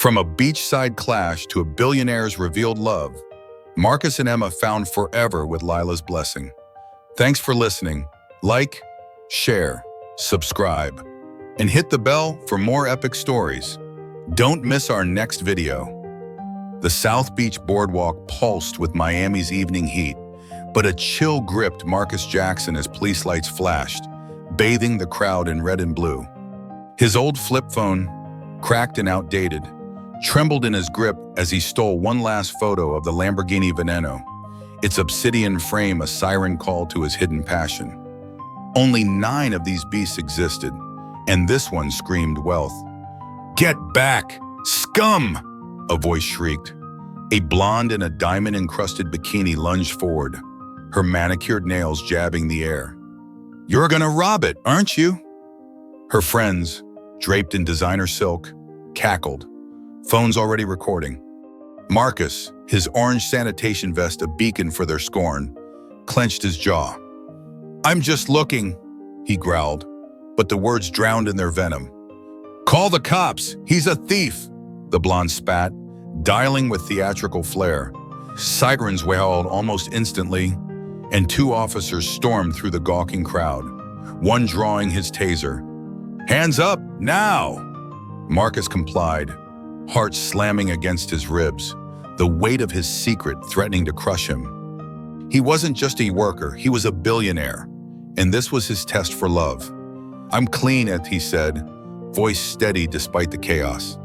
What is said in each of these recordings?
From a beachside clash to a billionaire's revealed love, Marcus and Emma found forever with Lila's blessing. Thanks for listening. Like, share, subscribe, and hit the bell for more epic stories. Don't miss our next video. The South Beach boardwalk pulsed with Miami's evening heat, but a chill gripped Marcus Jackson as police lights flashed, bathing the crowd in red and blue. His old flip phone, cracked and outdated, trembled in his grip as he stole one last photo of the Lamborghini Veneno, its obsidian frame a siren call to his hidden passion. Only 9 of these beasts existed, and this one screamed wealth. "Get back, scum!" a voice shrieked. A blonde in a diamond-encrusted bikini lunged forward, her manicured nails jabbing the air. "You're gonna rob it, aren't you?" Her friends, draped in designer silk, cackled, phones already recording. Marcus, his orange sanitation vest a beacon for their scorn, clenched his jaw. "I'm just looking," he growled, but the words drowned in their venom. "Call the cops, he's a thief," the blonde spat, dialing with theatrical flair. Sirens wailed almost instantly, and 2 officers stormed through the gawking crowd, one drawing his taser. "Hands up, now!" Marcus complied, heart slamming against his ribs, the weight of his secret threatening to crush him. He wasn't just a worker, he was a billionaire, and this was his test for love. "I'm clean," he said, voice steady despite the chaos.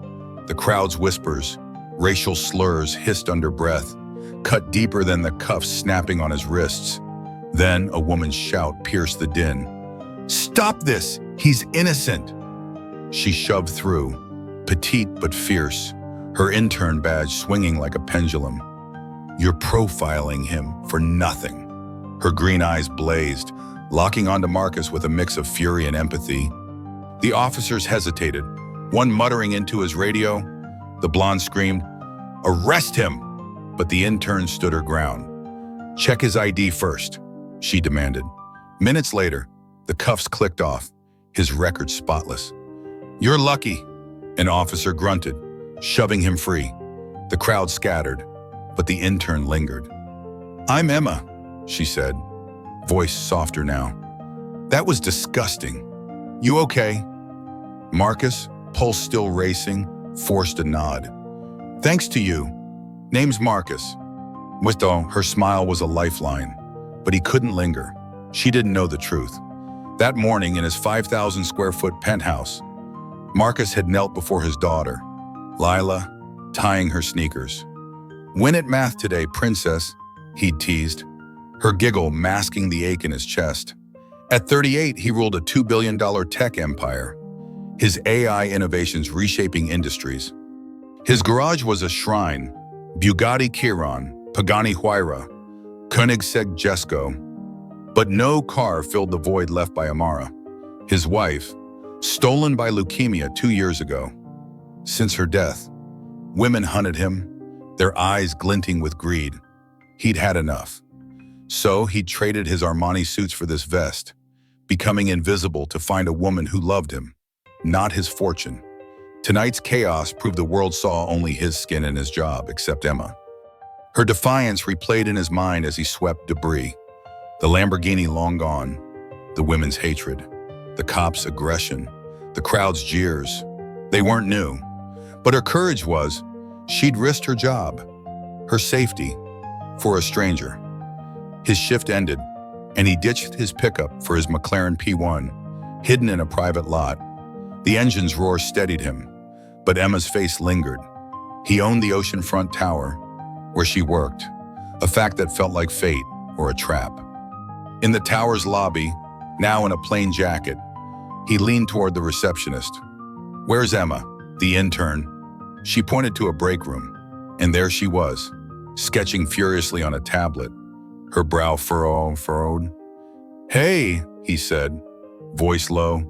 The crowd's whispers, racial slurs hissed under breath, cut deeper than the cuffs snapping on his wrists. Then a woman's shout pierced the din. "Stop this! He's innocent!" She shoved through, petite but fierce, her intern badge swinging like a pendulum. "You're profiling him for nothing." Her green eyes blazed, locking onto Marcus with a mix of fury and empathy. The officers hesitated, one muttering into his radio. The blonde screamed, "Arrest him!" But the intern stood her ground. "Check his ID first," she demanded. Minutes later, the cuffs clicked off, his record spotless. "You're lucky," an officer grunted, shoving him free. The crowd scattered, but the intern lingered. "I'm Emma," she said, voice softer now. "That was disgusting. You okay?" Marcus, pulse still racing, forced a nod. "Thanks to you. Name's Marcus." Wisto, her smile was a lifeline, but he couldn't linger. She didn't know the truth. That morning in his 5,000 square foot penthouse, Marcus had knelt before his daughter, Lila, tying her sneakers. "Win at math today, princess," he'd teased, her giggle masking the ache in his chest. At 38, he ruled a $2 billion tech empire, his AI innovations reshaping industries. His garage was a shrine, Bugatti Chiron, Pagani Huayra, Koenigsegg Jesko, but no car filled the void left by Amara, his wife, stolen by leukemia 2 years ago. Since her death, women hunted him, their eyes glinting with greed. He'd had enough. So he'd traded his Armani suits for this vest, becoming invisible to find a woman who loved him, not his fortune. Tonight's chaos proved the world saw only his skin and his job, except Emma. Her defiance replayed in his mind as he swept debris. The Lamborghini long gone, the women's hatred, the cops' aggression, the crowd's jeers. They weren't new, but her courage was, she'd risked her job, her safety, for a stranger. His shift ended, and he ditched his pickup for his McLaren P1, hidden in a private lot. The engine's roar steadied him, but Emma's face lingered. He owned the oceanfront tower, where she worked, a fact that felt like fate or a trap. In the tower's lobby, now in a plain jacket, he leaned toward the receptionist. "Where's Emma?" The intern. She pointed to a break room, and there she was, sketching furiously on a tablet, her brow furrowed. "Hey," he said, voice low,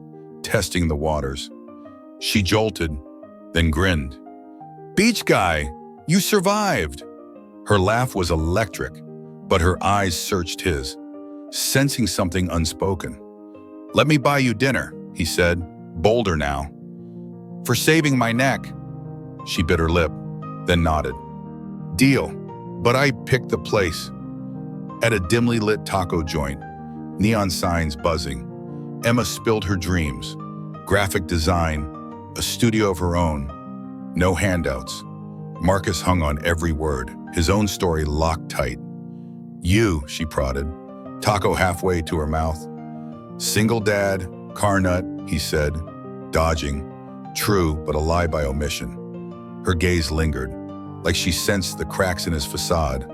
testing the waters. She jolted, then grinned. "Beach guy, you survived." Her laugh was electric, but her eyes searched his, sensing something unspoken. "Let me buy you dinner," he said, bolder now. "For saving my neck." She bit her lip, then nodded. Deal, but I picked the place. At a dimly lit taco joint, neon signs buzzing, Emma spilled her dreams. Graphic design, a studio of her own, no handouts. Marcus hung on every word, his own story locked tight. You, she prodded, taco halfway to her mouth. Single dad, car nut, he said, dodging. True, but a lie by omission. Her gaze lingered, like she sensed the cracks in his facade.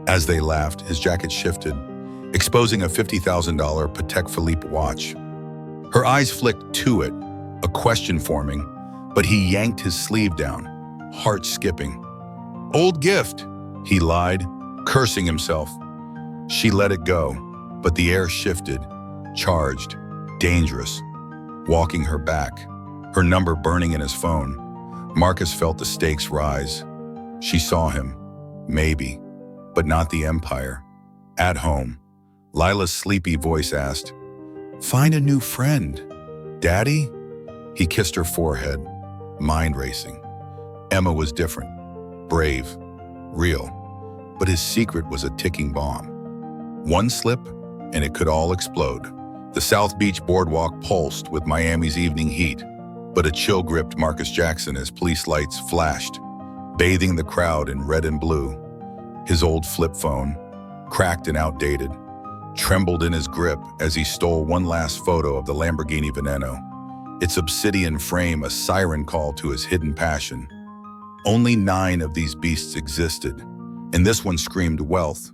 As they laughed, his jacket shifted, exposing a $50,000 Patek Philippe watch. Her eyes flicked to it, a question forming, but he yanked his sleeve down, heart skipping. Old gift, he lied, cursing himself. She let it go, but the air shifted, charged, dangerous, walking her back, her number burning in his phone. Marcus felt the stakes rise. She saw him, maybe, but not the empire. At home, Lila's sleepy voice asked, "Find a new friend, Daddy?" He kissed her forehead, mind racing. Emma was different, brave, real, but his secret was a ticking bomb. One slip, and it could all explode. The South Beach boardwalk pulsed with Miami's evening heat, but a chill gripped Marcus Jackson as police lights flashed, bathing the crowd in red and blue. His old flip phone, cracked and outdated, trembled in his grip as he stole one last photo of the Lamborghini Veneno, its obsidian frame a siren call to his hidden passion. Only 9 of these beasts existed, and this one screamed wealth.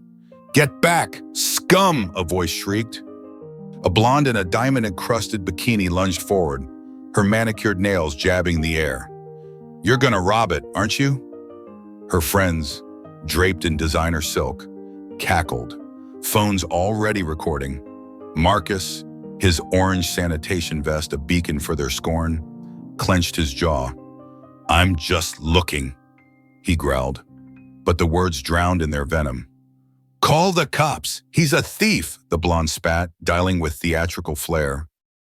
"Get back, scum!" a voice shrieked. A blonde in a diamond-encrusted bikini lunged forward, her manicured nails jabbing the air. "You're gonna rob it, aren't you?" Her friends, draped in designer silk, cackled, phones already recording. Marcus, his orange sanitation vest a beacon for their scorn, clenched his jaw. "I'm just looking," he growled, but the words drowned in their venom. "Call the cops! He's a thief!" the blonde spat, dialing with theatrical flair.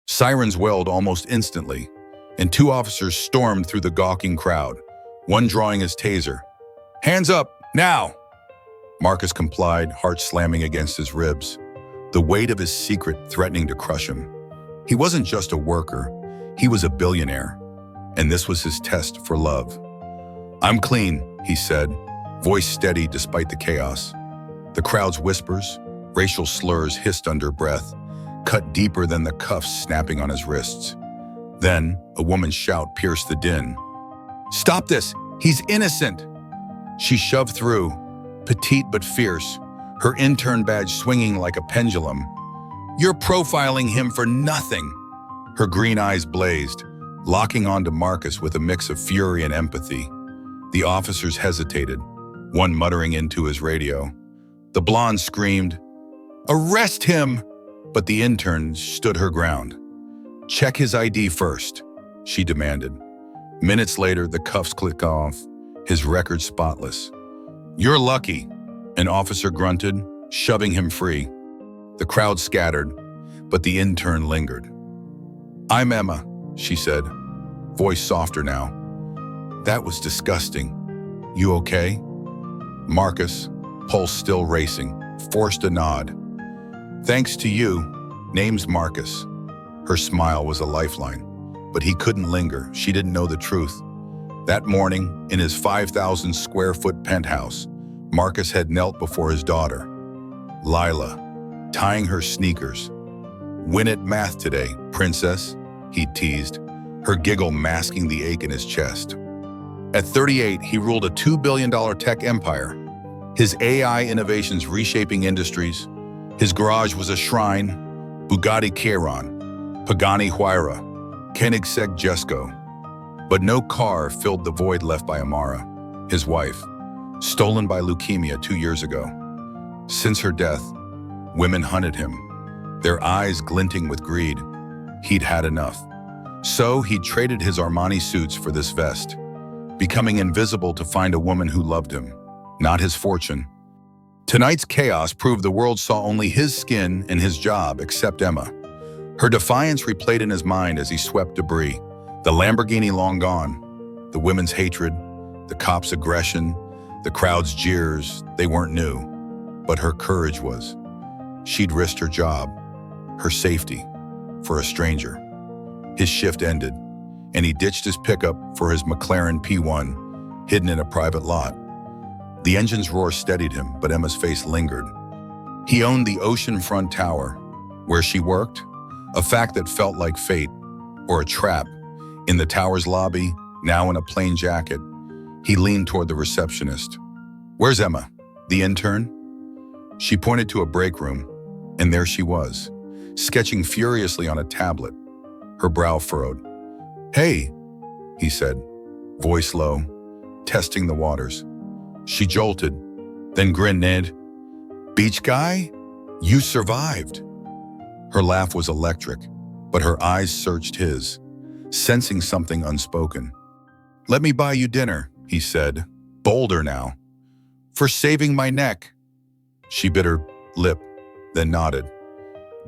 Sirens wailed almost instantly, and 2 officers stormed through the gawking crowd, one drawing his taser. "Hands up, now!" Marcus complied, heart slamming against his ribs, the weight of his secret threatening to crush him. He wasn't just a worker, he was a billionaire, and this was his test for love. "I'm clean," he said, voice steady despite the chaos. The crowd's whispers, racial slurs hissed under breath, cut deeper than the cuffs snapping on his wrists. Then, a woman's shout pierced the din. "Stop this! He's innocent!" She shoved through, petite but fierce, her intern badge swinging like a pendulum. "You're profiling him for nothing!" Her green eyes blazed, locking onto Marcus with a mix of fury and empathy. The officers hesitated, one muttering into his radio. The blonde screamed, "Arrest him!" But the intern stood her ground. "Check his ID first," she demanded. Minutes later, the cuffs clicked off, his record spotless. "You're lucky," an officer grunted, shoving him free. The crowd scattered, but the intern lingered. "I'm Emma," she said, voice softer now. "That was disgusting. You okay?" Marcus, pulse still racing, forced a nod. "Thanks to you, name's Marcus." Her smile was a lifeline, but he couldn't linger. She didn't know the truth. That morning, in his 5,000 square foot penthouse, Marcus had knelt before his daughter, Lila, tying her sneakers. "Win at math today, princess," he teased, her giggle masking the ache in his chest. At 38, he ruled a $2 billion tech empire, his AI innovations reshaping industries. His garage was a shrine: Bugatti Chiron, Pagani Huayra, Koenigsegg Jesko. But no car filled the void left by Amara, his wife, stolen by leukemia 2 years ago. Since her death, women hunted him, their eyes glinting with greed. He'd had enough. So he traded his Armani suits for this vest, becoming invisible to find a woman who loved him, not his fortune. Tonight's chaos proved the world saw only his skin and his job, except Emma. Her defiance replayed in his mind as he swept debris, the Lamborghini long gone, the The women's hatred, the cops' aggression, the crowd's jeers, they weren't new. But her courage was. She'd risked her job, her safety, for a stranger. His shift ended, and he ditched his pickup for his McLaren P1, hidden in a private lot. The engine's roar steadied him, but Emma's face lingered. He owned the oceanfront tower, where she worked, a fact that felt like fate, or a trap. In the tower's lobby, now in a plain jacket, he leaned toward the receptionist. "Where's Emma? The intern?" She pointed to a break room, and there she was, sketching furiously on a tablet, her brow furrowed. "Hey," he said, voice low, testing the waters. She jolted, then grinned. "Beach guy? You survived." Her laugh was electric, but her eyes searched his, sensing something unspoken. "Let me buy you dinner," he said, bolder now. "For saving my neck." She bit her lip, then nodded.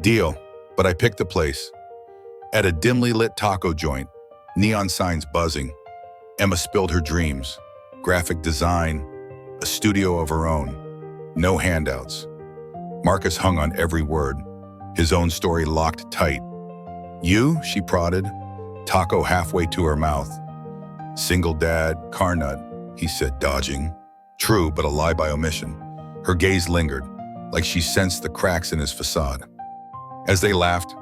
"Deal, but I picked a place." At a dimly lit taco joint, neon signs buzzing, Emma spilled her dreams, graphic design, a studio of her own, no handouts. Marcus hung on every word, his own story locked tight. "You?" she prodded, taco halfway to her mouth. "Single dad, car nut," he said, dodging. True, but a lie by omission. Her gaze lingered, like she sensed the cracks in his facade. As they laughed,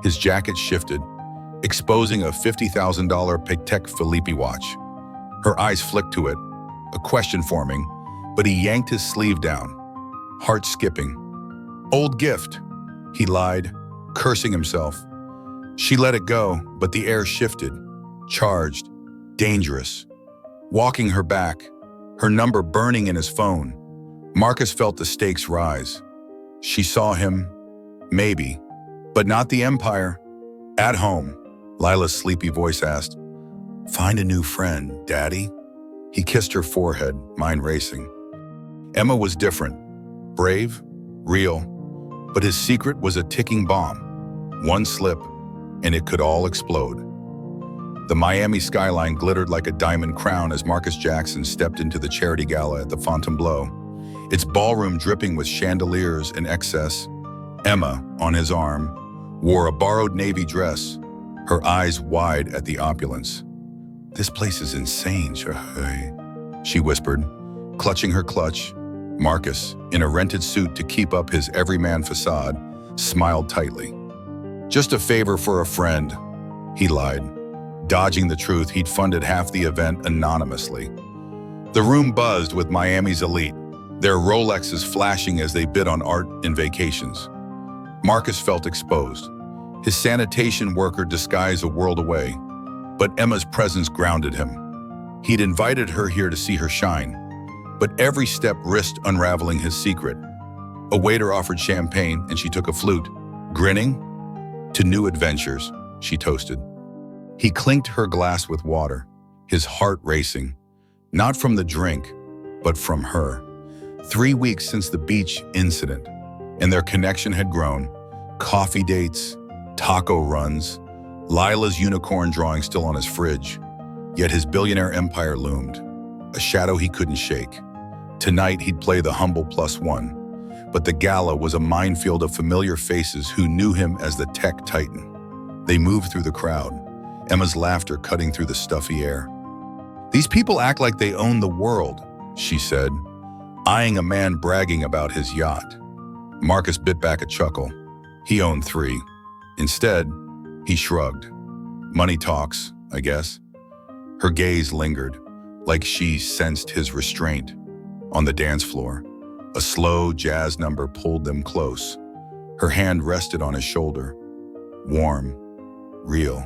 his jacket shifted, exposing a $50,000 Patek Philippe watch. Her eyes flicked to it, a question forming, but he yanked his sleeve down, heart skipping. "Old gift," he lied, cursing himself. She let it go, but the air shifted, charged, dangerous. Walking her back, her number burning in his phone, Marcus felt the stakes rise. She saw him, maybe, but not the empire. "At home," Lila's sleepy voice asked. "Find a new friend, Daddy." He kissed her forehead, mind racing. Emma was different, brave, real, but his secret was a ticking bomb. One slip, and it could all explode. The Miami skyline glittered like a diamond crown as Marcus Jackson stepped into the charity gala at the Fontainebleau, its ballroom dripping with chandeliers in excess. Emma, on his arm, wore a borrowed navy dress, her eyes wide at the opulence. "This place is insane, she whispered, clutching her clutch. Marcus, in a rented suit to keep up his everyman facade, smiled tightly. "Just a favor for a friend," he lied, dodging the truth he'd funded half the event anonymously. The room buzzed with Miami's elite, their Rolexes flashing as they bid on art and vacations. Marcus felt exposed, his sanitation worker disguised a world away, but Emma's presence grounded him. He'd invited her here to see her shine, but every step risked unraveling his secret. A waiter offered champagne and she took a flute, grinning. "To new adventures," she toasted. He clinked her glass with water, his heart racing, not from the drink, but from her. 3 weeks since the beach incident, and their connection had grown. Coffee dates, taco runs, Lila's unicorn drawing still on his fridge. Yet his billionaire empire loomed, a shadow he couldn't shake. Tonight he'd play the humble +1, but the gala was a minefield of familiar faces who knew him as the tech titan. They moved through the crowd, Emma's laughter cutting through the stuffy air. "These people act like they own the world," she said, eyeing a man bragging about his yacht. Marcus bit back a chuckle. He owned 3. Instead, he shrugged. "Money talks, I guess." Her gaze lingered, like she sensed his restraint. On the dance floor, a slow jazz number pulled them close. Her hand rested on his shoulder. Warm, real.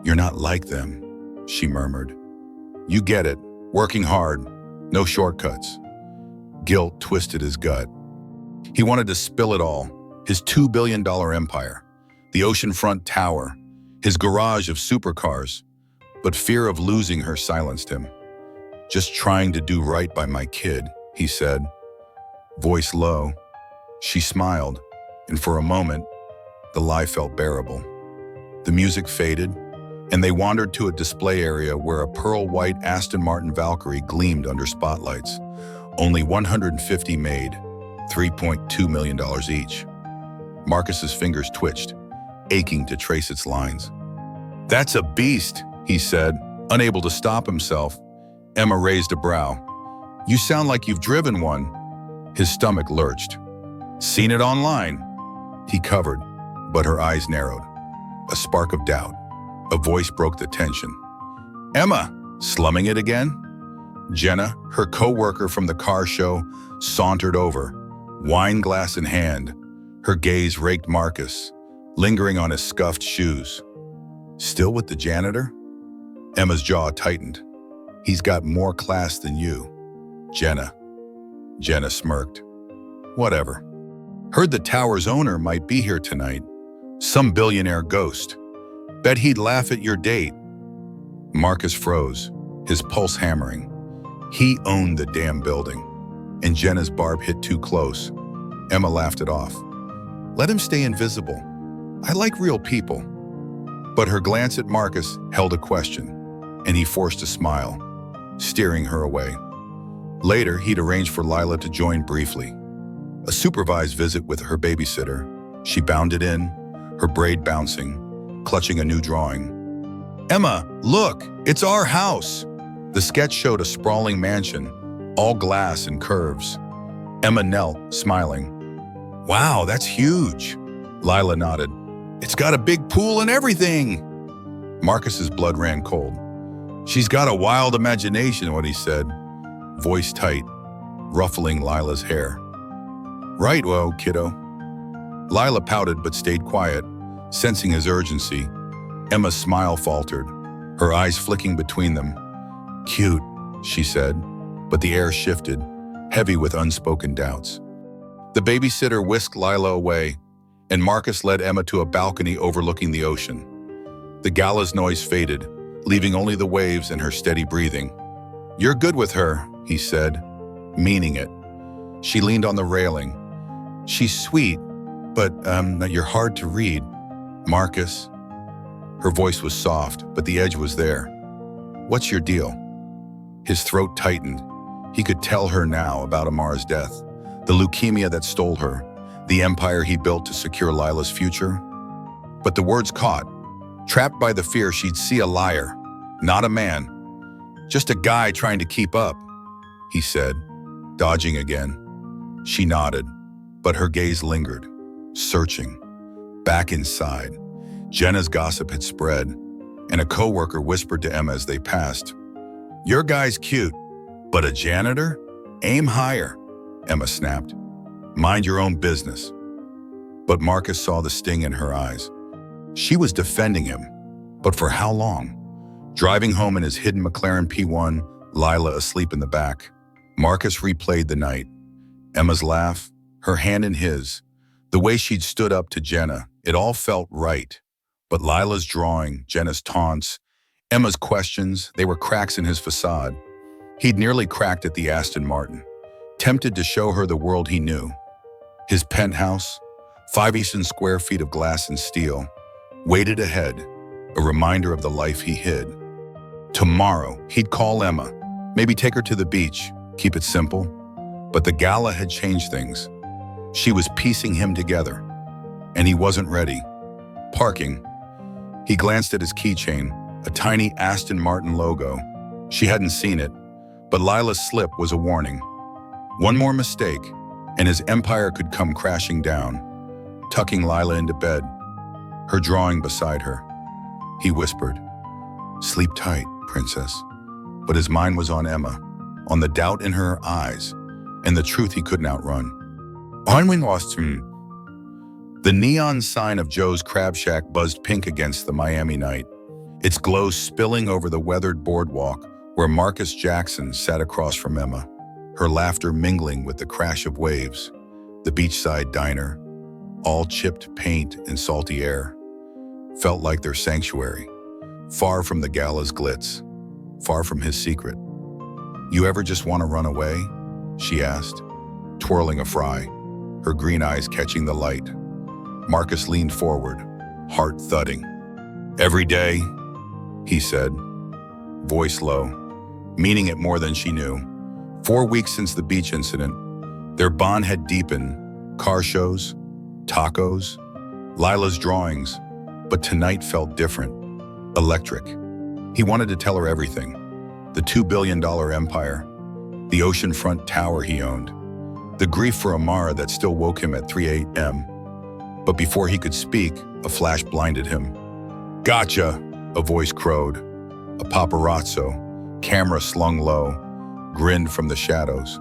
"You're not like them," she murmured. "You get it, working hard, no shortcuts." Guilt twisted his gut. He wanted to spill it all, his $2 billion empire, the oceanfront tower, his garage of supercars, but fear of losing her silenced him. "Just trying to do right by my kid," he said, voice low. She smiled, and for a moment, the lie felt bearable. The music faded, and they wandered to a display area where a pearl-white Aston Martin Valkyrie gleamed under spotlights. Only 150 made, $3.2 million each. Marcus's fingers twitched, aching to trace its lines. "That's a beast," he said, unable to stop himself. Emma raised a brow. "You sound like you've driven one." His stomach lurched. "Seen it online." He covered, but her eyes narrowed. A spark of doubt. A voice broke the tension. "Emma, slumming it again?" Jenna, her co-worker from the car show, sauntered over, wine glass in hand. Her gaze raked Marcus, lingering on his scuffed shoes. "Still with the janitor?" Emma's jaw tightened. "He's got more class than you." Jenna smirked. "Whatever. Heard the tower's owner might be here tonight. Some billionaire ghost. Bet he'd laugh at your date." Marcus froze, his pulse hammering. He owned the damn building, and Jenna's barb hit too close. Emma laughed it off. "Let him stay invisible. I like real people." But her glance at Marcus held a question, and he forced a smile, steering her away. Later, he'd arranged for Lila to join briefly. A supervised visit with her babysitter. She bounded in, her braid bouncing, clutching a new drawing. "Emma, look, it's our house." The sketch showed a sprawling mansion, all glass and curves. Emma knelt, smiling. "Wow, that's huge." Lila nodded. "It's got a big pool and everything." Marcus's blood ran cold. "She's got a wild imagination," what he said, voice tight, ruffling Lila's hair. "Right, well, kiddo." Lila pouted but stayed quiet, sensing his urgency. Emma's smile faltered, her eyes flicking between them. "Cute," she said, but the air shifted, heavy with unspoken doubts. The babysitter whisked Lila away, and Marcus led Emma to a balcony overlooking the ocean. The gala's noise faded, leaving only the waves and her steady breathing. "You're good with her," he said, meaning it. She leaned on the railing. "She's sweet, but you're hard to read, Marcus." Her voice was soft, but the edge was there. "What's your deal?" His throat tightened. He could tell her now about Amar's death, the leukemia that stole her, the empire he built to secure Lila's future. But the words caught. Trapped by the fear she'd see a liar, not a man. "Just a guy trying to keep up," he said, dodging again. She nodded, but her gaze lingered, searching. Back inside, Jenna's gossip had spread, and a coworker whispered to Emma as they passed, "Your guy's cute, but a janitor? Aim higher," Emma snapped. "Mind your own business." But Marcus saw the sting in her eyes. She was defending him, but for how long? Driving home in his hidden McLaren P1, Lila asleep in the back. Marcus replayed the night. Emma's laugh, her hand in his, the way she'd stood up to Jenna, it all felt right. But Lila's drawing, Jenna's taunts, Emma's questions, they were cracks in his facade. He'd nearly cracked at the Aston Martin, tempted to show her the world he knew. His penthouse, 5,000 square feet of glass and steel, waited ahead, a reminder of the life he hid. Tomorrow, he'd call Emma, maybe take her to the beach, keep it simple. But the gala had changed things. She was piecing him together, and he wasn't ready. Parking. He glanced at his keychain, a tiny Aston Martin logo. She hadn't seen it, but Lila's slip was a warning. One more mistake, and his empire could come crashing down. Tucking Lila into bed, her drawing beside her. He whispered, "Sleep tight, princess." But his mind was on Emma, on the doubt in her eyes, and the truth he couldn't outrun. The neon sign of Joe's Crab Shack buzzed pink against the Miami night, its glow spilling over the weathered boardwalk where Marcus Jackson sat across from Emma, her laughter mingling with the crash of waves. The beachside diner, all chipped paint and salty air, felt like their sanctuary, far from the gala's glitz, far from his secret. "You ever just want to run away?" she asked, twirling a fry, her green eyes catching the light. Marcus leaned forward, heart thudding. "Every day, he said, voice low, meaning it more than she knew. 4 weeks since the beach incident, their bond had deepened. Car shows, tacos, Lila's drawings, but tonight felt different, electric. He wanted to tell her everything. The $2 billion empire, the oceanfront tower he owned, the grief for Amara that still woke him at 3 a.m. But before he could speak, a flash blinded him. Gotcha, a voice crowed. A paparazzo, camera slung low, grinned from the shadows.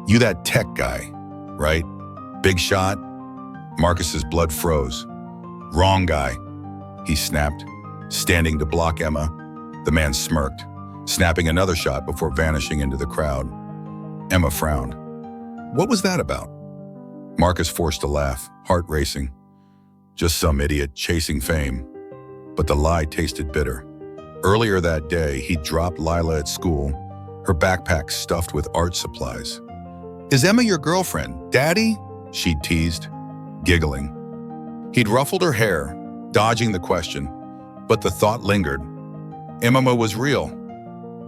You that tech guy, right? Big shot? Marcus's blood froze. Wrong guy, he snapped, standing to block Emma. The man smirked, snapping another shot before vanishing into the crowd. Emma frowned. What was that about? Marcus forced a laugh, heart racing. Just some idiot chasing fame. But the lie tasted bitter. Earlier that day, he dropped Lila at school, her backpack stuffed with art supplies. Is Emma your girlfriend, Daddy? She teased, giggling. He'd ruffled her hair, dodging the question, but the thought lingered. Emma was real.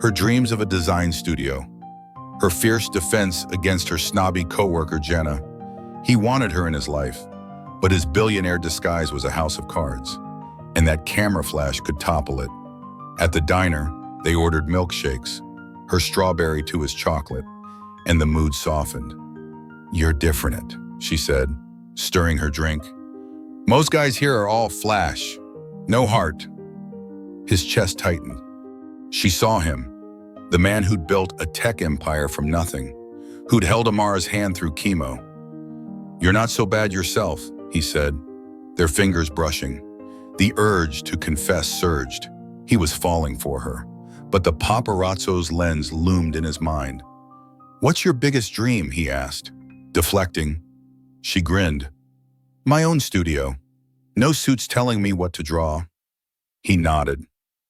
Her dreams of a design studio, her fierce defense against her snobby coworker Jenna. He wanted her in his life, but his billionaire disguise was a house of cards, and that camera flash could topple it. At the diner, they ordered milkshakes, her strawberry to his chocolate, and the mood softened. You're different, she said, stirring her drink. Most guys here are all flash, no heart. His chest tightened. She saw him, the man who'd built a tech empire from nothing, who'd held Amara's hand through chemo. You're not so bad yourself, he said, their fingers brushing. The urge to confess surged. He was falling for her, but the paparazzo's lens loomed in his mind. What's your biggest dream, he asked, deflecting. She grinned. My own studio. No suits telling me what to draw. He nodded,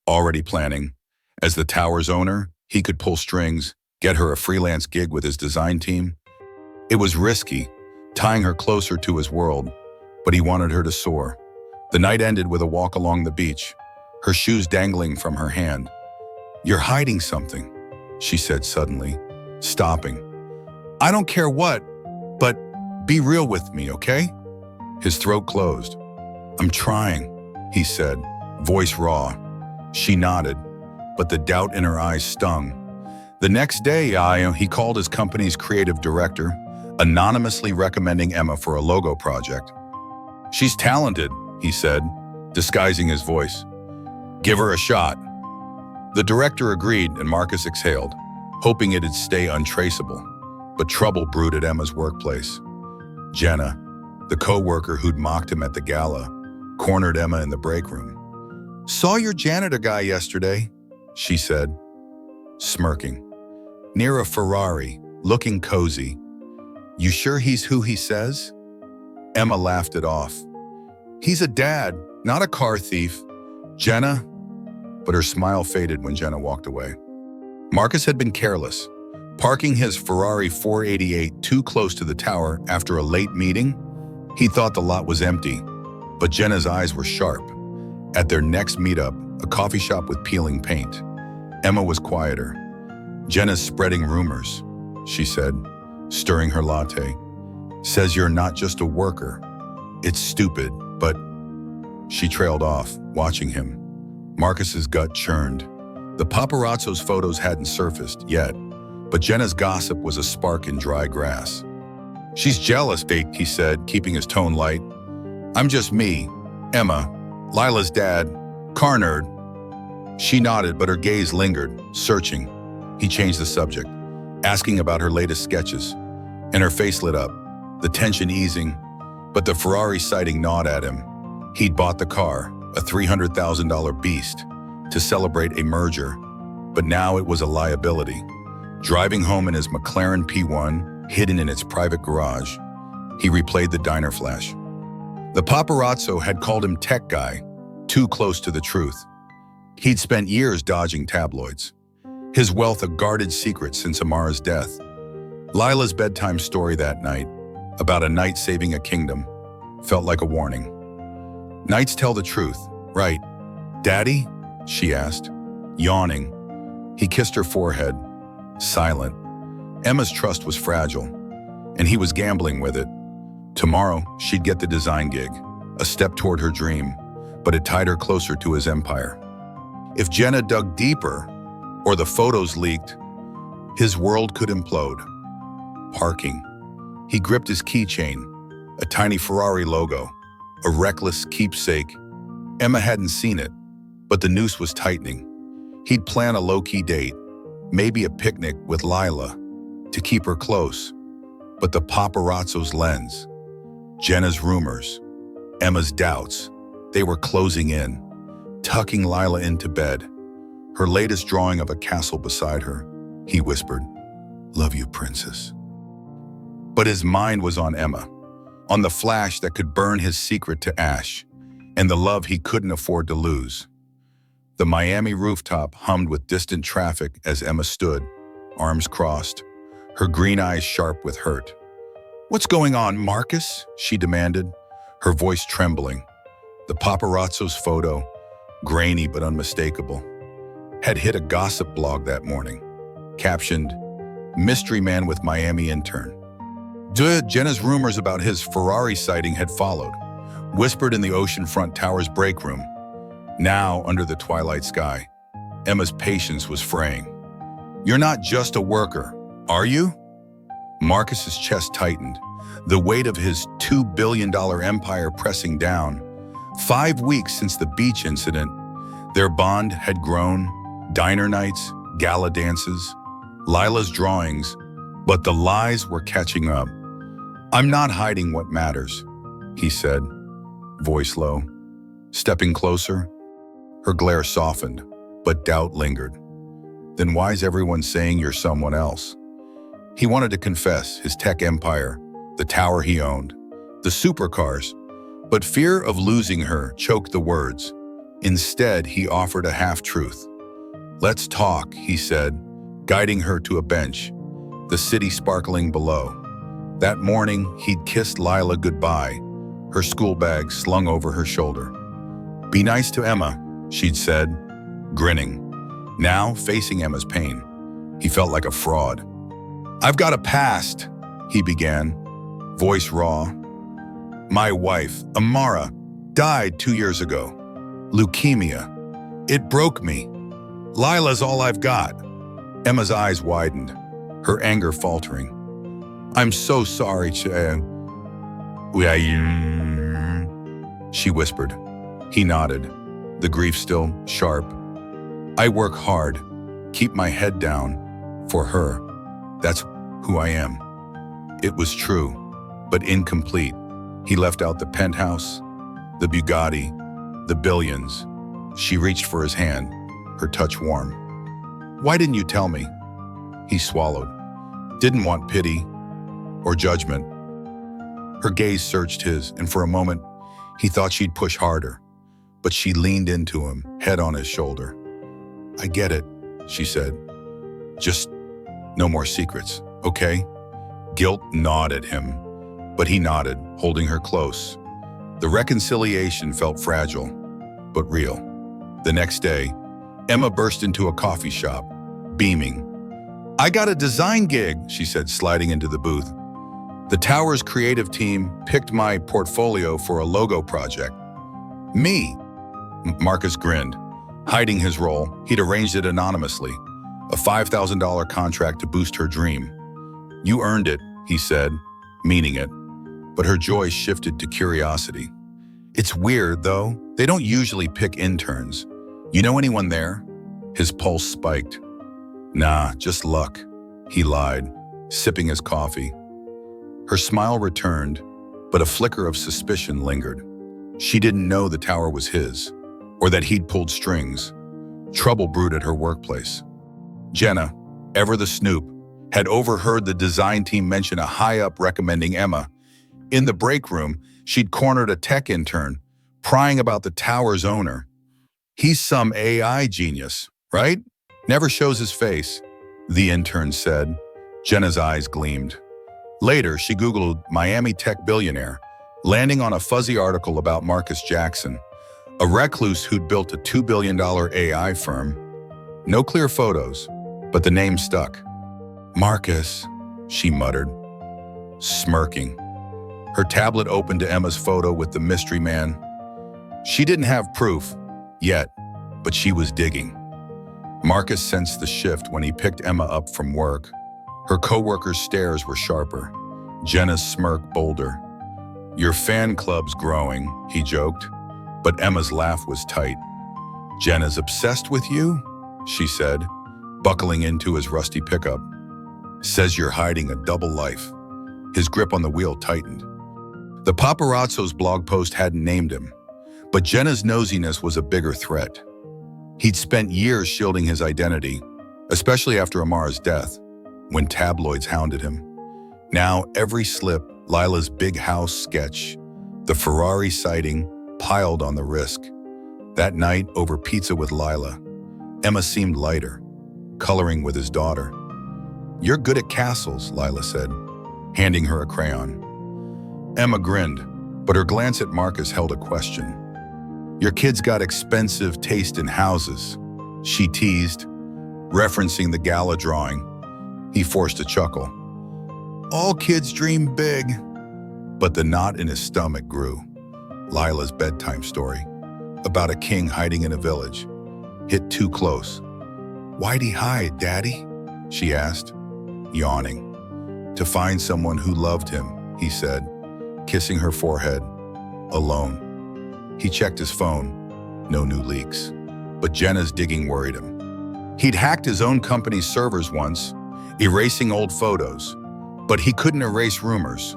already planning. As the tower's owner, he could pull strings, get her a freelance gig with his design team. It was risky, tying her closer to his world, but he wanted her to soar. The night ended with a walk along the beach, her shoes dangling from her hand. You're hiding something, she said suddenly, stopping. I don't care what, but be real with me, okay? His throat closed. I'm trying, he said, voice raw. She nodded, but the doubt in her eyes stung. The next day, he called his company's creative director, anonymously recommending Emma for a logo project. She's talented, he said, disguising his voice. Give her a shot. The director agreed, and Marcus exhaled, hoping it'd stay untraceable. But trouble brewed at Emma's workplace. Jenna, the co-worker who'd mocked him at the gala, cornered Emma in the break room. Saw your janitor guy yesterday, she said, smirking. Near a Ferrari, looking cozy. You sure he's who he says? Emma laughed it off. He's a dad, not a car thief. Jenna? But her smile faded when Jenna walked away. Marcus had been careless, parking his Ferrari 488 too close to the tower after a late meeting. He thought the lot was empty, but Jenna's eyes were sharp. At their next meetup, a coffee shop with peeling paint, Emma was quieter. Jenna's spreading rumors, she said, stirring her latte. Says you're not just a worker. It's stupid, but... She trailed off, watching him. Marcus's gut churned. The paparazzo's photos hadn't surfaced yet, but Jenna's gossip was a spark in dry grass. She's jealous, he said, keeping his tone light. I'm just me, Emma, Lila's dad, car nerd. She nodded, but her gaze lingered, searching. He changed the subject, asking about her latest sketches, and her face lit up, the tension easing, but the Ferrari sighting gnawed at him. He'd bought the car, a $300,000 beast, to celebrate a merger, but now it was a liability. Driving home in his McLaren P1, hidden in its private garage, he replayed the diner flash. The paparazzo had called him tech guy, too close to the truth. He'd spent years dodging tabloids, his wealth a guarded secret since Amara's death. Lila's bedtime story that night, about a knight saving a kingdom, felt like a warning. Knights tell the truth, right? Daddy? she asked. Yawning, he kissed her forehead, silent. Emma's trust was fragile, and he was gambling with it. Tomorrow, she'd get the design gig, a step toward her dream, but it tied her closer to his empire. If Jenna dug deeper, or the photos leaked, his world could implode. Parking. He gripped his keychain, a tiny Ferrari logo, a reckless keepsake. Emma hadn't seen it, but the noose was tightening. He'd plan a low-key date, maybe a picnic with Lila, to keep her close. But the paparazzo's lens, Jenna's rumors, Emma's doubts, they were closing in, tucking Lila into bed. Her latest drawing of a castle beside her, he whispered, "Love you, princess." But his mind was on Emma, on the flash that could burn his secret to ash, and the love he couldn't afford to lose. The Miami rooftop hummed with distant traffic as Emma stood, arms crossed, her green eyes sharp with hurt. "What's going on, Marcus?" she demanded, her voice trembling. The paparazzo's photo, grainy but unmistakable, had hit a gossip blog that morning, captioned, "Mystery Man with Miami Intern." Jenna's rumors about his Ferrari sighting had followed, whispered in the oceanfront tower's break room. Now, under the twilight sky, Emma's patience was fraying. "You're not just a worker, are you?" Marcus's chest tightened, the weight of his $2 billion empire pressing down. 5 weeks since the beach incident, their bond had grown, diner nights, gala dances, Lila's drawings, but the lies were catching up. "I'm not hiding what matters," he said, voice low. Stepping closer, her glare softened, but doubt lingered. "Then why's everyone saying you're someone else?" He wanted to confess his tech empire, the tower he owned, the supercars, but fear of losing her choked the words. Instead, he offered a half-truth. "Let's talk," he said, guiding her to a bench, the city sparkling below. That morning, he'd kissed Lila goodbye, her school bag slung over her shoulder. "Be nice to Emma," she'd said, grinning. Now, facing Emma's pain, he felt like a fraud. "I've got a past," he began, voice raw. "My wife, Amara, died 2 years ago. Leukemia. It broke me. Lila's all I've got." Emma's eyes widened, her anger faltering. "I'm so sorry, she whispered. He nodded, the grief still sharp. "I work hard, keep my head down, for her. That's who I am." It was true, but incomplete. He left out the penthouse, the Bugatti, the billions. She reached for his hand, her touch warm. "Why didn't you tell me?" He swallowed. Didn't want pity or judgment. Her gaze searched his, and for a moment, he thought she'd push harder. But she leaned into him, head on his shoulder. "I get it," she said. "Just no more secrets, okay?" Guilt gnawed at him, but he nodded, holding her close. The reconciliation felt fragile, but real. The next day, Emma burst into a coffee shop, beaming. "I got a design gig," she said, sliding into the booth. "The tower's creative team picked my portfolio for a logo project." "Me?" Marcus grinned. Hiding his role, he'd arranged it anonymously, a $5,000 contract to boost her dream. "You earned it," he said, meaning it. But her joy shifted to curiosity. "It's weird, though. They don't usually pick interns. You know anyone there?" His pulse spiked. "Nah, just luck," he lied, sipping his coffee. Her smile returned, but a flicker of suspicion lingered. She didn't know the tower was his, or that he'd pulled strings. Trouble brewed at her workplace. Jenna, ever the snoop, had overheard the design team mention a high-up recommending Emma. In the break room, she'd cornered a tech intern, prying about the tower's owner. "He's some AI genius, right? Never shows his face," the intern said. Jenna's eyes gleamed. Later, she Googled Miami tech billionaire, landing on a fuzzy article about Marcus Jackson, a recluse who'd built a $2 billion AI firm. No clear photos, but the name stuck. Marcus, she muttered, smirking. Her tablet opened to Emma's photo with the mystery man. She didn't have proof, yet, but she was digging. Marcus sensed the shift when he picked Emma up from work. Her co-workers' stares were sharper, Jenna's smirk bolder. Your fan club's growing, he joked, but Emma's laugh was tight. Jenna's obsessed with you? She said, buckling into his rusty pickup. Says you're hiding a double life. His grip on the wheel tightened. The paparazzo's blog post hadn't named him, but Jenna's nosiness was a bigger threat. He'd spent years shielding his identity, especially after Amara's death, when tabloids hounded him. Now every slip, Lila's big house sketch, the Ferrari sighting, piled on the risk. That night, over pizza with Lila, Emma seemed lighter, coloring with his daughter. You're good at castles, Lila said, handing her a crayon. Emma grinned, but her glance at Marcus held a question. Your kid's got expensive taste in houses, she teased, referencing the gala drawing. He forced a chuckle. All kids dream big. But the knot in his stomach grew. Lila's bedtime story, about a king hiding in a village, hit too close. Why'd he hide, Daddy? She asked, yawning. To find someone who loved him, he said, kissing her forehead, alone. He checked his phone, no new leaks. But Jenna's digging worried him. He'd hacked his own company's servers once, erasing old photos, but he couldn't erase rumors.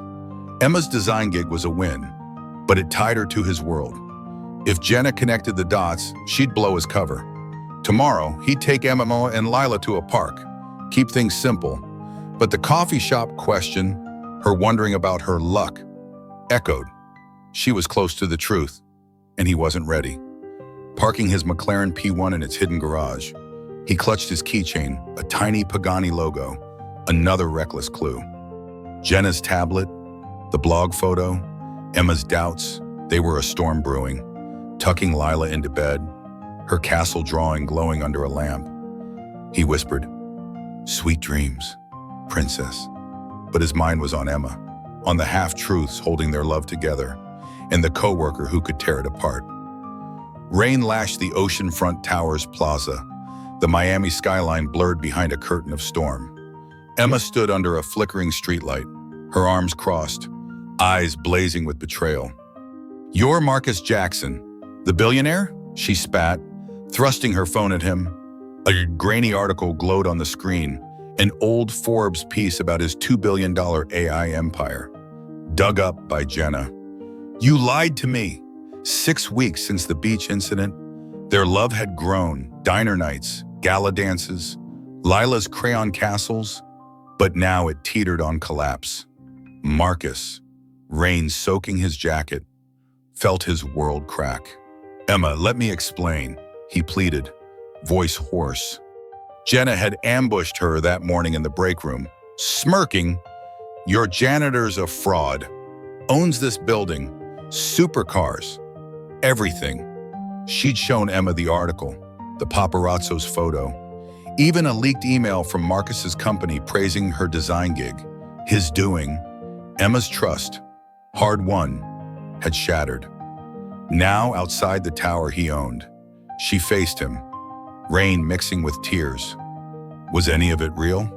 Emma's design gig was a win, but it tied her to his world. If Jenna connected the dots, she'd blow his cover. Tomorrow, he'd take Emma and Lila to a park, keep things simple. But the coffee shop question, her wondering about her luck, echoed. She was close to the truth, and he wasn't ready. Parking his McLaren P1 in its hidden garage, he clutched his keychain, a tiny Pagani logo, another reckless clue. Jenna's tablet, the blog photo, Emma's doubts, they were a storm brewing, tucking Lila into bed, her castle drawing glowing under a lamp. He whispered, "Sweet dreams, princess." But his mind was on Emma, on the half-truths holding their love together, and the coworker who could tear it apart. Rain lashed the oceanfront towers plaza, the Miami skyline blurred behind a curtain of storm. Emma stood under a flickering streetlight, her arms crossed, eyes blazing with betrayal. "You're Marcus Jackson, the billionaire?" she spat, thrusting her phone at him. A grainy article glowed on the screen, an old Forbes piece about his $2 billion AI empire, dug up by Jenna. "You lied to me." 6 weeks since the beach incident, their love had grown, diner nights, gala dances, Lila's crayon castles, but now it teetered on collapse. Marcus, rain soaking his jacket, felt his world crack. "Emma, let me explain," he pleaded, voice hoarse. Jenna had ambushed her that morning in the break room, smirking. "Your janitor's a fraud. Owns this building, supercars, everything." She'd shown Emma the article, the paparazzo's photo, even a leaked email from Marcus's company praising her design gig. His doing, Emma's trust, hard-won, had shattered. Now, outside the tower he owned, she faced him, rain mixing with tears. Was any of it real?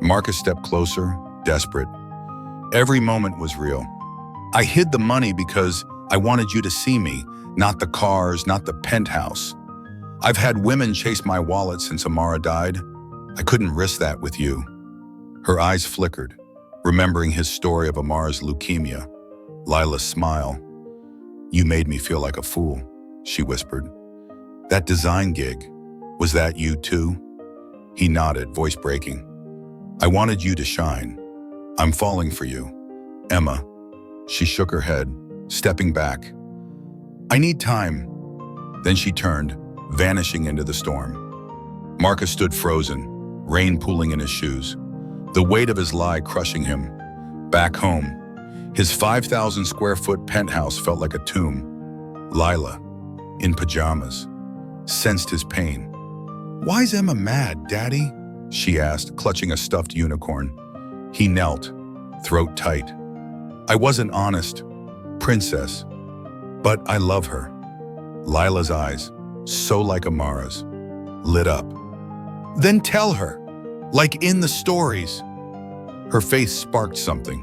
Marcus stepped closer, desperate. Every moment was real. "I hid the money because I wanted you to see me, not the cars, not the penthouse. I've had women chase my wallet since Amara died. I couldn't risk that with you." Her eyes flickered, remembering his story of Amara's leukemia. Lila's smile. "You made me feel like a fool," she whispered. "That design gig, was that you too?" He nodded, voice breaking. "I wanted you to shine. I'm falling for you. Emma." She shook her head, stepping back. "I need time." Then she turned, vanishing into the storm. Marcus stood frozen, rain pooling in his shoes, the weight of his lie crushing him. Back home, his 5,000 square foot penthouse felt like a tomb. Lila, in pajamas, sensed his pain. "Why's Emma mad, Daddy?" she asked, clutching a stuffed unicorn. He knelt, throat tight. "I wasn't honest, Princess, but I love her." Lila's eyes, so like Amara's, lit up. "Then tell her, like in the stories." Her face sparked something.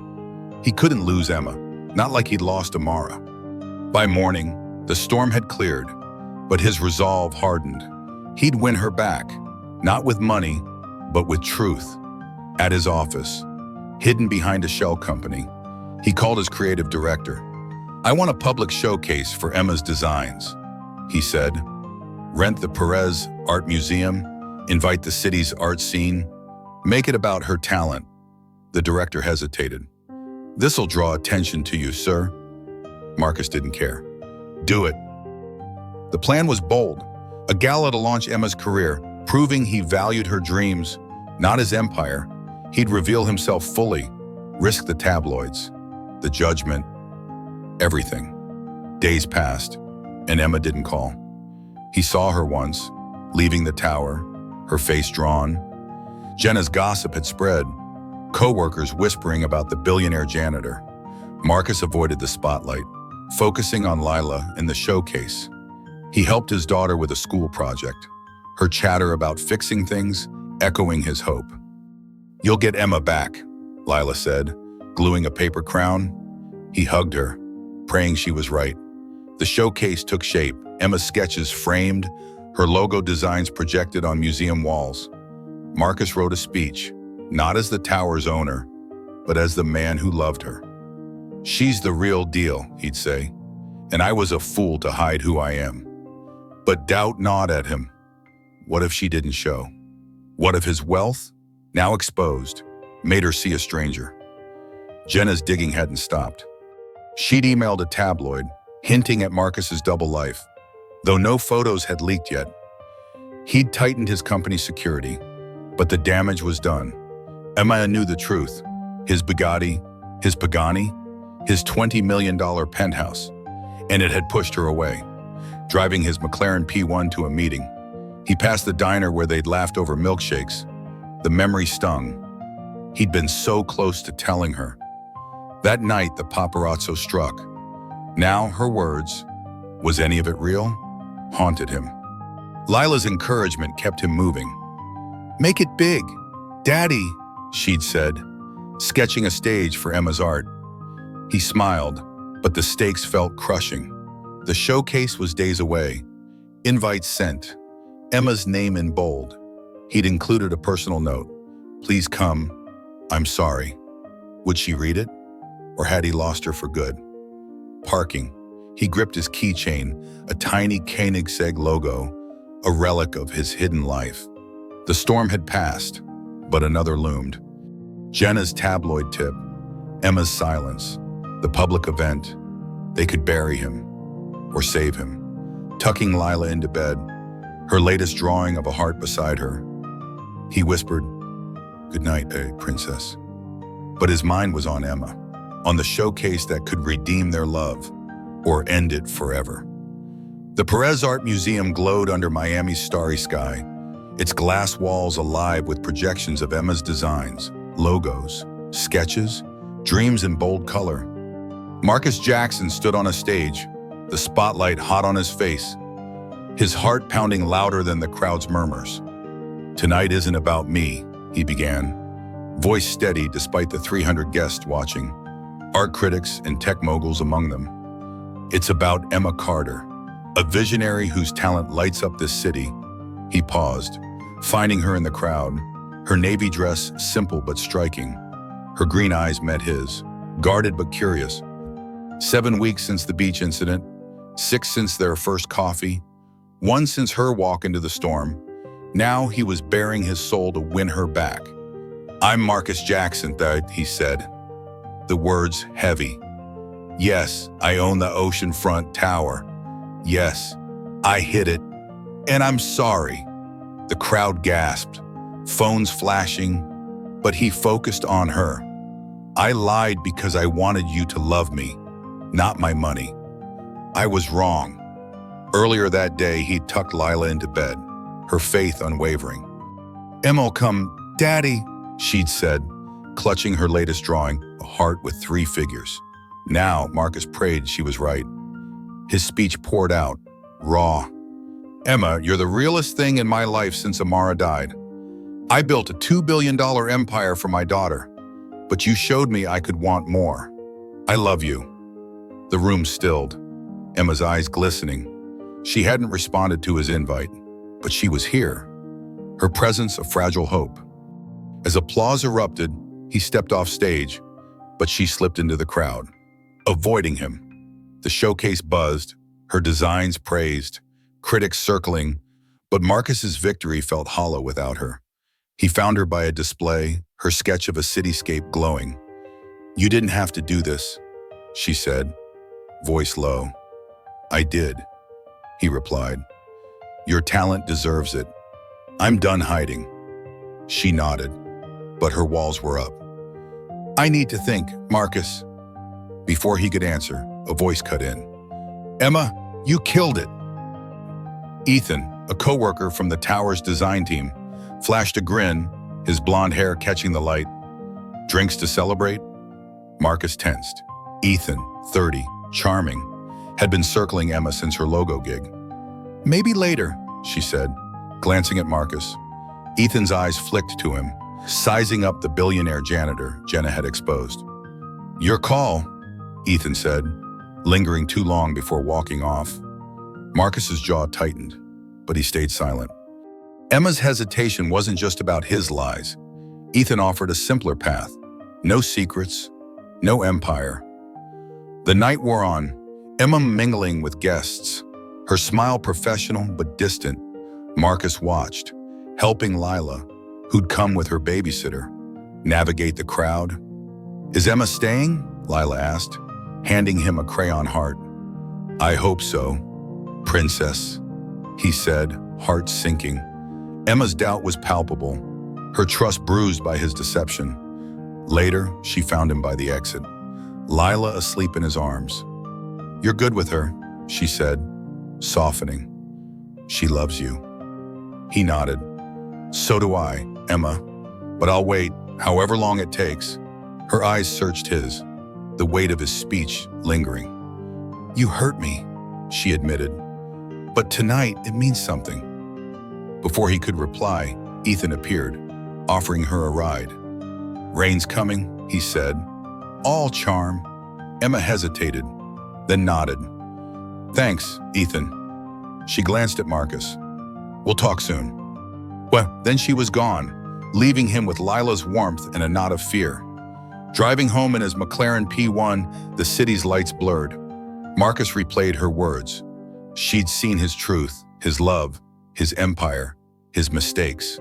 He couldn't lose Emma, not like he'd lost Amara. By morning, the storm had cleared, but his resolve hardened. He'd win her back, not with money, but with truth. At his office, hidden behind a shell company, he called his creative director. "I want a public showcase for Emma's designs," he said. "Rent the Perez Art Museum, invite the city's art scene, make it about her talent." The director hesitated. "This'll draw attention to you, sir." Marcus didn't care. "Do it." The plan was bold, a gala to launch Emma's career, proving he valued her dreams, not his empire. He'd reveal himself fully, risk the tabloids, the judgment, everything. Days passed, and Emma didn't call. He saw her once, leaving the tower, her face drawn. Jenna's gossip had spread, co-workers whispering about the billionaire janitor. Marcus avoided the spotlight, focusing on Lila in the showcase. He helped his daughter with a school project, her chatter about fixing things echoing his hope. "You'll get Emma back," Lila said, gluing a paper crown. He hugged her, praying she was right. The showcase took shape, Emma's sketches framed, her logo designs projected on museum walls. Marcus wrote a speech, not as the tower's owner, but as the man who loved her. "She's the real deal," he'd say, "and I was a fool to hide who I am." But doubt gnawed at him. What if she didn't show? What if his wealth, now exposed, made her see a stranger? Jenna's digging hadn't stopped. She'd emailed a tabloid, hinting at Marcus's double life, though no photos had leaked yet. He'd tightened his company's security, but the damage was done. Emma knew the truth. His Bugatti, his Pagani, his $20 million penthouse, and it had pushed her away. Driving his McLaren P1 to a meeting, he passed the diner where they'd laughed over milkshakes. The memory stung. He'd been so close to telling her. That night, the paparazzo struck. Now, her words, "Was any of it real?" haunted him. Lila's encouragement kept him moving. "Make it big, Daddy," she'd said, sketching a stage for Emma's art. He smiled, but the stakes felt crushing. The showcase was days away. Invites sent. Emma's name in bold. He'd included a personal note. "Please come. I'm sorry." Would she read it? Or had he lost her for good? Parking. He gripped his keychain, a tiny Koenigsegg logo, a relic of his hidden life. The storm had passed, but another loomed. Jenna's tabloid tip, Emma's silence, the public event. They could bury him, or save him. Tucking Lila into bed, her latest drawing of a heart beside her. He whispered, "Good night, Princess." But his mind was on Emma, on the showcase that could redeem their love, or end it forever. The Perez Art Museum glowed under Miami's starry sky, its glass walls alive with projections of Emma's designs, logos, sketches, dreams in bold color. Marcus Jackson stood on a stage, the spotlight hot on his face, his heart pounding louder than the crowd's murmurs. "Tonight isn't about me," he began, voice steady despite the 300 guests watching, art critics and tech moguls among them. "It's about Emma Carter, a visionary whose talent lights up this city." He paused, finding her in the crowd, her navy dress simple but striking. Her green eyes met his, guarded but curious. 7 weeks since the beach incident, 6 since their first coffee, 1 since her walk into the storm. Now he was baring his soul to win her back. "I'm Marcus Jackson," he said, the words heavy. "Yes, I own the oceanfront tower. Yes, I hit it. And I'm sorry." The crowd gasped, phones flashing, but he focused on her. "I lied because I wanted you to love me, not my money. I was wrong. Earlier that day, he tucked Lila into bed, her faith unwavering. "Emma, come, Daddy," she'd said, clutching her latest drawing, a heart with 3 figures. Now, Marcus prayed she was right. His speech poured out, raw. "Emma, you're the realest thing in my life since Amara died. I built a $2 billion empire for my daughter, but you showed me I could want more. I love you." The room stilled, Emma's eyes glistening. She hadn't responded to his invite, but she was here, her presence a fragile hope. As applause erupted, he stepped off stage, but she slipped into the crowd, avoiding him. The showcase buzzed, her designs praised, critics circling, but Marcus's victory felt hollow without her. He found her by a display, her sketch of a cityscape glowing. "You didn't have to do this," she said, voice low. "I did," he replied. "Your talent deserves it. I'm done hiding." She nodded, but her walls were up. "I need to think, Marcus." Before he could answer, a voice cut in. "Emma, you killed it." Ethan, a coworker from the tower's design team, flashed a grin, his blonde hair catching the light. "Drinks to celebrate?" Marcus tensed. Ethan, 30, charming, had been circling Emma since her logo gig. "Maybe later," she said, glancing at Marcus. Ethan's eyes flicked to him, sizing up the billionaire janitor Jenna had exposed. "Your call," Ethan said, lingering too long before walking off. Marcus's jaw tightened, but he stayed silent. Emma's hesitation wasn't just about his lies. Ethan offered a simpler path. No secrets, no empire. The night wore on, Emma mingling with guests, her smile professional but distant. Marcus watched, helping Lila, who'd come with her babysitter, navigate the crowd. "Is Emma staying?" Lila asked, handing him a crayon heart. "I hope so, princess," he said, heart sinking. Emma's doubt was palpable, her trust bruised by his deception. Later, she found him by the exit, Lila asleep in his arms. "You're good with her," she said, softening. "She loves you." He nodded. "So do I, Emma, but I'll wait, however long it takes." Her eyes searched his, the weight of his speech lingering. "You hurt me," she admitted, "but tonight it means something." Before he could reply, Ethan appeared, offering her a ride. "Rain's coming," he said, all charm. Emma hesitated, then nodded. "Thanks, Ethan." She glanced at Marcus. "We'll talk soon." Well, then she was gone, leaving him with Lila's warmth and a knot of fear. Driving home in his McLaren P1, the city's lights blurred. Marcus replayed her words. She'd seen his truth, his love, his empire, his mistakes.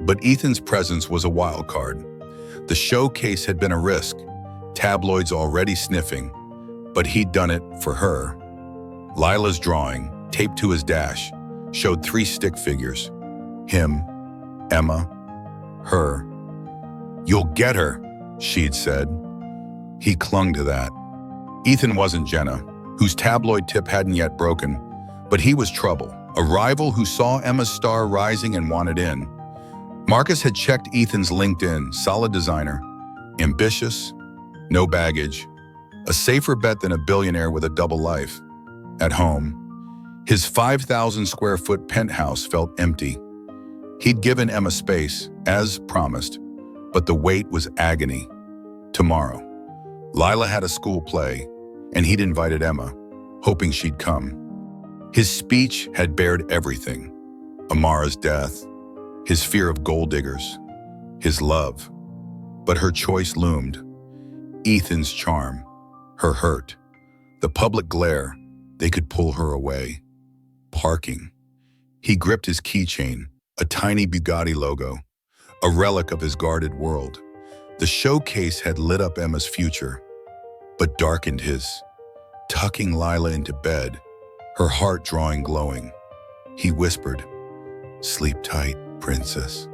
But Ethan's presence was a wild card. The showcase had been a risk, tabloids already sniffing, but he'd done it for her. Lila's drawing, taped to his dash, showed 3 stick figures. Him, Emma, her. "You'll get her," she'd said. He clung to that. Ethan wasn't Jenna, whose tabloid tip hadn't yet broken, but he was trouble, a rival who saw Emma's star rising and wanted in. Marcus had checked Ethan's LinkedIn, solid designer, ambitious, no baggage, a safer bet than a billionaire with a double life. At home, his 5,000 square foot penthouse felt empty. He'd given Emma space, as promised, but the wait was agony. Tomorrow, Lila had a school play, and he'd invited Emma, hoping she'd come. His speech had bared everything: Amara's death, his fear of gold diggers, his love. But her choice loomed: Ethan's charm, her hurt, the public glare. They could pull her away. Parking. He gripped his keychain, a tiny Bugatti logo, a relic of his guarded world. The showcase had lit up Emma's future, but darkened his. Tucking Lila into bed, her heart drawing glowing, he whispered, "Sleep tight, princess."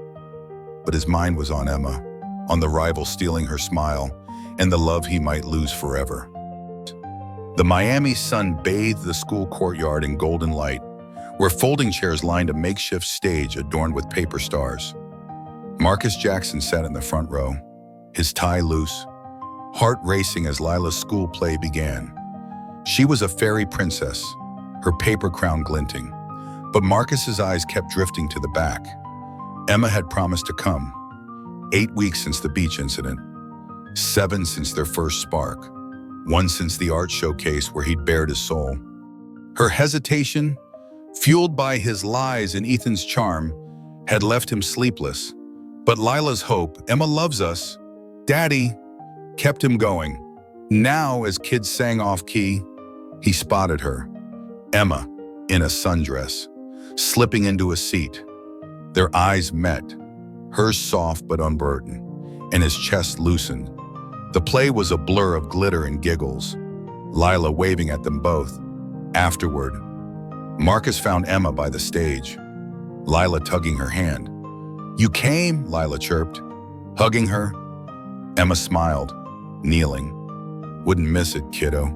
But his mind was on Emma, on the rival stealing her smile, and the love he might lose forever. The Miami sun bathed the school courtyard in golden light, where folding chairs lined a makeshift stage adorned with paper stars. Marcus Jackson sat in the front row, his tie loose, heart racing as Lila's school play began. She was a fairy princess, her paper crown glinting, but Marcus's eyes kept drifting to the back. Emma had promised to come. 8 weeks since the beach incident, 7 since their first spark, 1 since the art showcase where he'd bared his soul. Her hesitation, fueled by his lies and Ethan's charm, had left him sleepless. But Lila's hope, "Emma loves us, Daddy," kept him going. Now, as kids sang off-key, he spotted her, Emma, in a sundress, slipping into a seat. Their eyes met, hers soft but unburdened, and his chest loosened. The play was a blur of glitter and giggles, Lila waving at them both. Afterward, Marcus found Emma by the stage, Lila tugging her hand. "You came," Lila chirped, hugging her. Emma smiled, kneeling. "Wouldn't miss it, kiddo."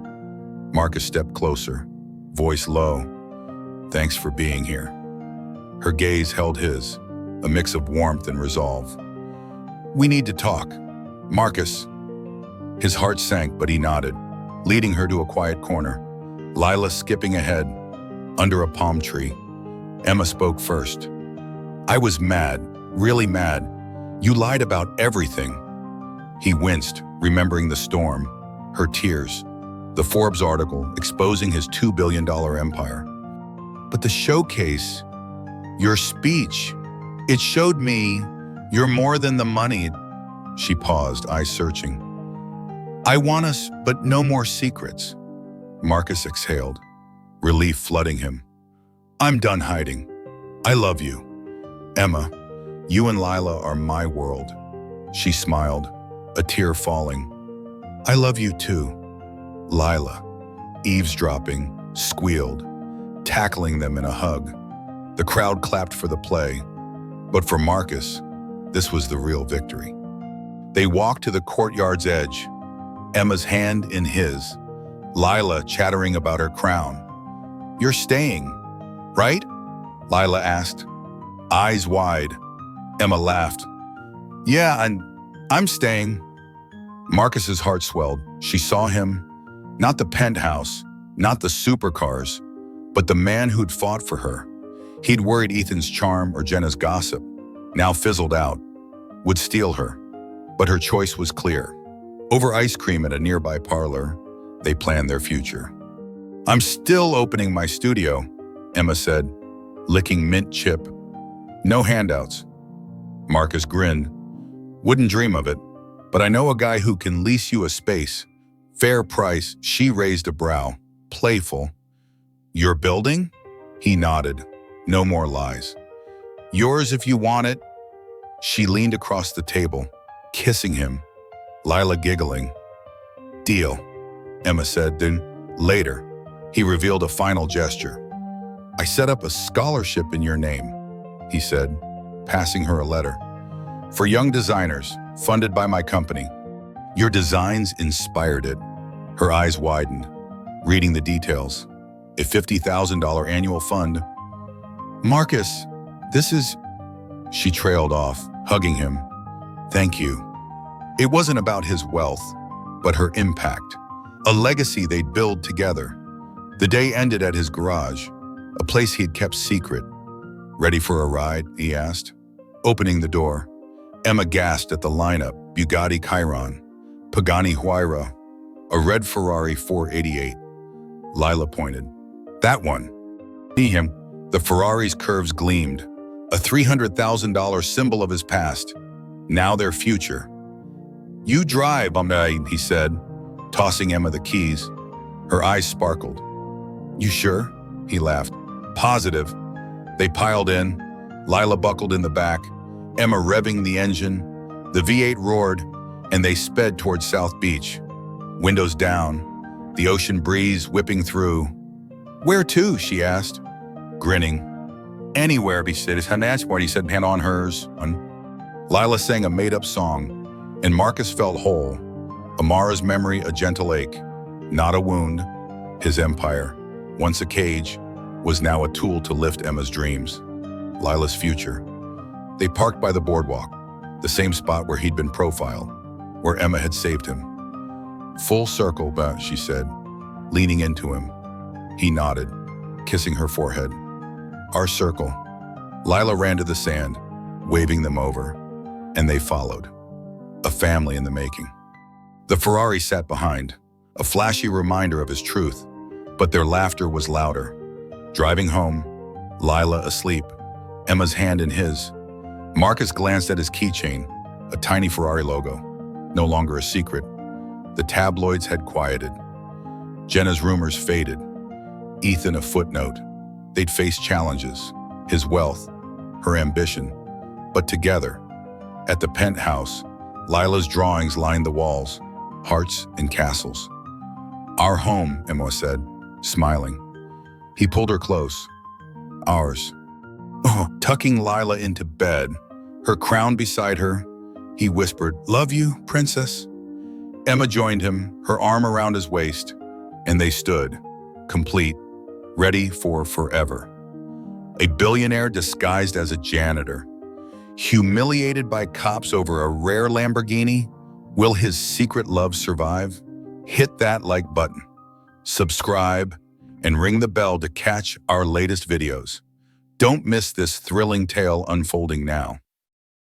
Marcus stepped closer, voice low. "Thanks for being here." Her gaze held his, a mix of warmth and resolve. "We need to talk." Marcus. His heart sank, but he nodded, leading her to a quiet corner. Lila skipping ahead, under a palm tree. Emma spoke first. "I was mad, really mad. You lied about everything." He winced, remembering the storm, her tears, the Forbes article exposing his $2 billion empire. "But the showcase, your speech, it showed me you're more than the money." She paused, eyes searching. "I want us, but no more secrets." Marcus exhaled, relief flooding him. "I'm done hiding. I love you. Emma, you and Lila are my world." She smiled, a tear falling. "I love you too." Lila, eavesdropping, squealed, tackling them in a hug. The crowd clapped for the play, but for Marcus, this was the real victory. They walked to the courtyard's edge, Emma's hand in his, Lila chattering about her crown. "You're staying, right?" Lila asked, eyes wide. Emma laughed. "Yeah, and I'm staying." Marcus's heart swelled. She saw him, not the penthouse, not the supercars, but the man who'd fought for her. He'd worried Ethan's charm or Jenna's gossip, now fizzled out, would steal her. But her choice was clear. Over ice cream at a nearby parlor, they planned their future. "I'm still opening my studio," Emma said, licking mint chip. "No handouts." Marcus grinned. "Wouldn't dream of it, but I know a guy who can lease you a space. Fair price." She raised a brow, playful. "Your building?" He nodded. "No more lies." "Yours if you want it." She leaned across the table, kissing him, Lila giggling. "Deal," Emma said, then later, he revealed a final gesture. "I set up a scholarship in your name," he said, passing her a letter. "For young designers, funded by my company. Your designs inspired it." Her eyes widened, reading the details. A $50,000 annual fund. "Marcus, this is..." She trailed off, hugging him. "Thank you." It wasn't about his wealth, but her impact. A legacy they'd build together. The day ended at his garage, a place he'd kept secret. "Ready for a ride?" he asked, opening the door. Emma gasped at the lineup: Bugatti Chiron, Pagani Huayra, a red Ferrari 488. Lila pointed. "That one." See him. The Ferrari's curves gleamed, a $300,000 symbol of his past, now their future. "You drive," he said, tossing Emma the keys. Her eyes sparkled. "You sure?" he laughed. "Positive." They piled in, Lila buckled in the back, Emma revving the engine. The V8 roared, and they sped towards South Beach. Windows down, the ocean breeze whipping through. "Where to?" she asked, grinning. "Anywhere," he said. He said, hand on hers. Lila sang a made-up song, and Marcus felt whole. Amara's memory a gentle ache, not a wound. His empire, once a cage, was now a tool to lift Emma's dreams, Lila's future. They parked by the boardwalk, the same spot where he'd been profiled, where Emma had saved him. "Full circle, she said, leaning into him. He nodded, kissing her forehead. "Our circle." Lila ran to the sand, waving them over, and they followed. A family in the making. The Ferrari sat behind, a flashy reminder of his truth, but their laughter was louder. Driving home, Lila asleep, Emma's hand in his. Marcus glanced at his keychain, a tiny Ferrari logo, no longer a secret. The tabloids had quieted. Jenna's rumors faded. Ethan a footnote. They'd face challenges, his wealth, her ambition. But together, at the penthouse, Lila's drawings lined the walls, hearts and castles. "Our home," Emma said, smiling. He pulled her close. "Ours." Tucking Lila into bed, her crown beside her, he whispered, "Love you, princess." Emma joined him, her arm around his waist, and they stood, complete, ready for forever. A billionaire disguised as a janitor. Humiliated by cops over a rare Lamborghini, will his secret love survive? Hit that like button, subscribe, and ring the bell to catch our latest videos. Don't miss this thrilling tale unfolding now.